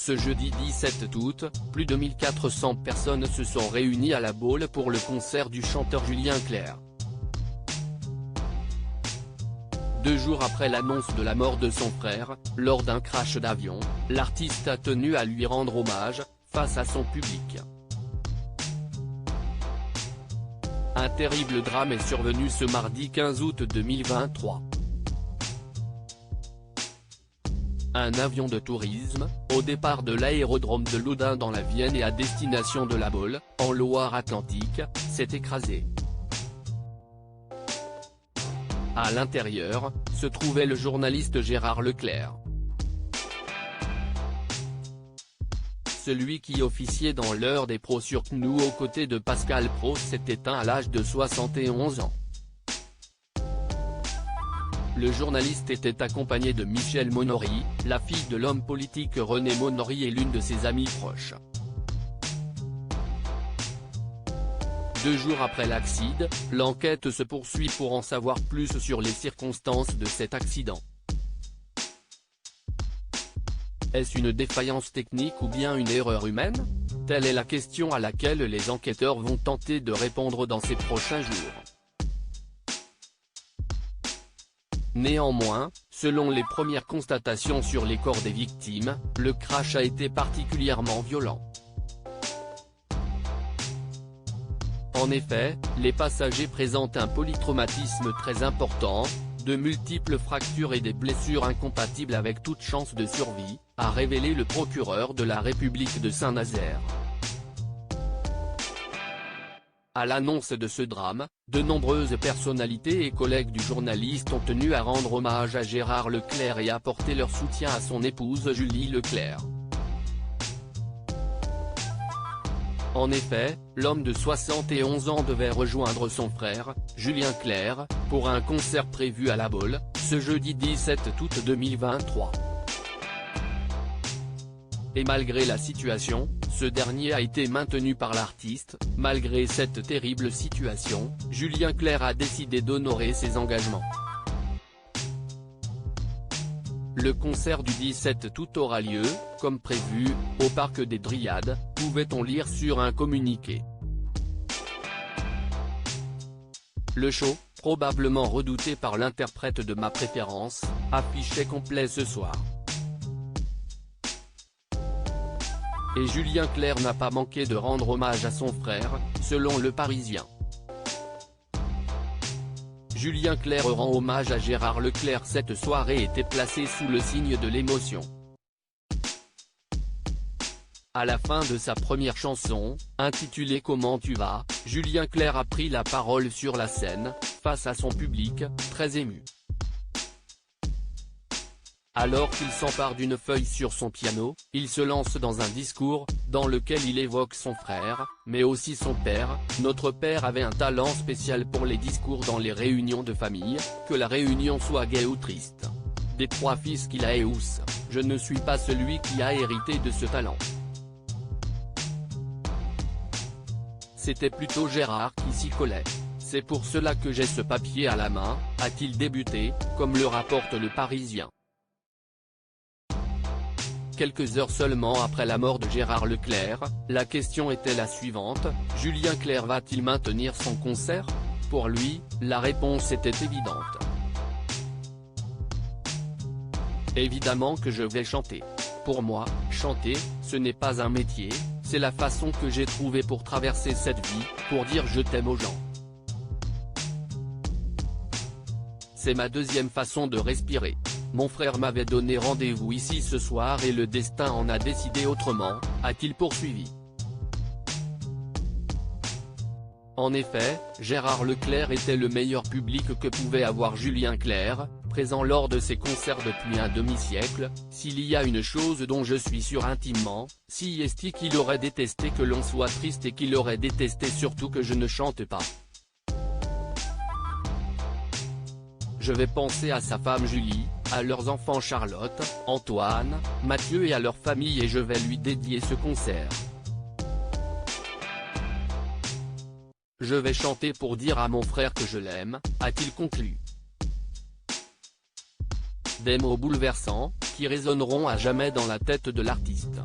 Ce jeudi 17 août, plus de 1400 personnes se sont réunies à La Baule pour le concert du chanteur Julien Clerc. 2 jours après l'annonce de la mort de son frère, lors d'un crash d'avion, l'artiste a tenu à lui rendre hommage, face à son public. Un terrible drame est survenu ce mardi 15 août 2023. Un avion de tourisme, au départ de l'aérodrome de Loudun dans la Vienne et à destination de La Baule, en Loire-Atlantique, s'est écrasé. À l'intérieur, se trouvait le journaliste Gérard Leclerc. Celui qui officiait dans l'heure des pros sur CNU aux côtés de Pascal Pro s'est éteint à l'âge de 71 ans. Le journaliste était accompagné de Michèle Monory, la fille de l'homme politique René Monory et l'une de ses amies proches. 2 jours après l'accident, l'enquête se poursuit pour en savoir plus sur les circonstances de cet accident. Est-ce une défaillance technique ou bien une erreur humaine? Telle est la question à laquelle les enquêteurs vont tenter de répondre dans ces prochains jours. Néanmoins, selon les premières constatations sur les corps des victimes, le crash a été particulièrement violent. En effet, les passagers présentent un polytraumatisme très important, de multiples fractures et des blessures incompatibles avec toute chance de survie, a révélé le procureur de la République de Saint-Nazaire. À l'annonce de ce drame, de nombreuses personnalités et collègues du journaliste ont tenu à rendre hommage à Gérard Leclerc et apporter leur soutien à son épouse Julie Leclerc. En effet, l'homme de 71 ans devait rejoindre son frère, Julien Clerc, pour un concert prévu à La Baule, ce jeudi 17 août 2023. Et malgré la situation, ce dernier a été maintenu par l'artiste. Malgré cette terrible situation, Julien Clerc a décidé d'honorer ses engagements. Le concert du 17 août aura lieu, comme prévu, au Parc des Dryades, pouvait-on lire sur un communiqué. Le show, probablement redouté par l'interprète de ma préférence, affichait complet ce soir. Et Julien Clerc n'a pas manqué de rendre hommage à son frère, selon Le Parisien. Julien Clerc rend hommage à Gérard Leclerc. Cette soirée était placée sous le signe de l'émotion. À la fin de sa première chanson, intitulée Comment tu vas, Julien Clerc a pris la parole sur la scène, face à son public, très ému. Alors qu'il s'empare d'une feuille sur son piano, il se lance dans un discours, dans lequel il évoque son frère, mais aussi son père. Notre père avait un talent spécial pour les discours dans les réunions de famille, que la réunion soit gaie ou triste. Des 3 fils qu'il a et Ous, je ne suis pas celui qui a hérité de ce talent. C'était plutôt Gérard qui s'y collait. C'est pour cela que j'ai ce papier à la main, a-t-il débuté, comme le rapporte Le Parisien. Quelques heures seulement après la mort de Gérard Leclerc, la question était la suivante: Julien Clerc va-t-il maintenir son concert? Pour lui, la réponse était évidente. Évidemment que je vais chanter. Pour moi, chanter, ce n'est pas un métier, c'est la façon que j'ai trouvée pour traverser cette vie, pour dire je t'aime aux gens. C'est ma deuxième façon de respirer. Mon frère m'avait donné rendez-vous ici ce soir et le destin en a décidé autrement, a-t-il poursuivi. En effet, Gérard Leclerc était le meilleur public que pouvait avoir Julien Clerc, présent lors de ses concerts depuis un demi-siècle. S'il y a une chose dont je suis sûr intimement, si est qu'il aurait détesté que l'on soit triste et qu'il aurait détesté surtout que je ne chante pas. Je vais penser à sa femme Julie, à leurs enfants Charlotte, Antoine, Mathieu et à leur famille et je vais lui dédier ce concert. Je vais chanter pour dire à mon frère que je l'aime, a-t-il conclu. Des mots bouleversants, qui résonneront à jamais dans la tête de l'artiste.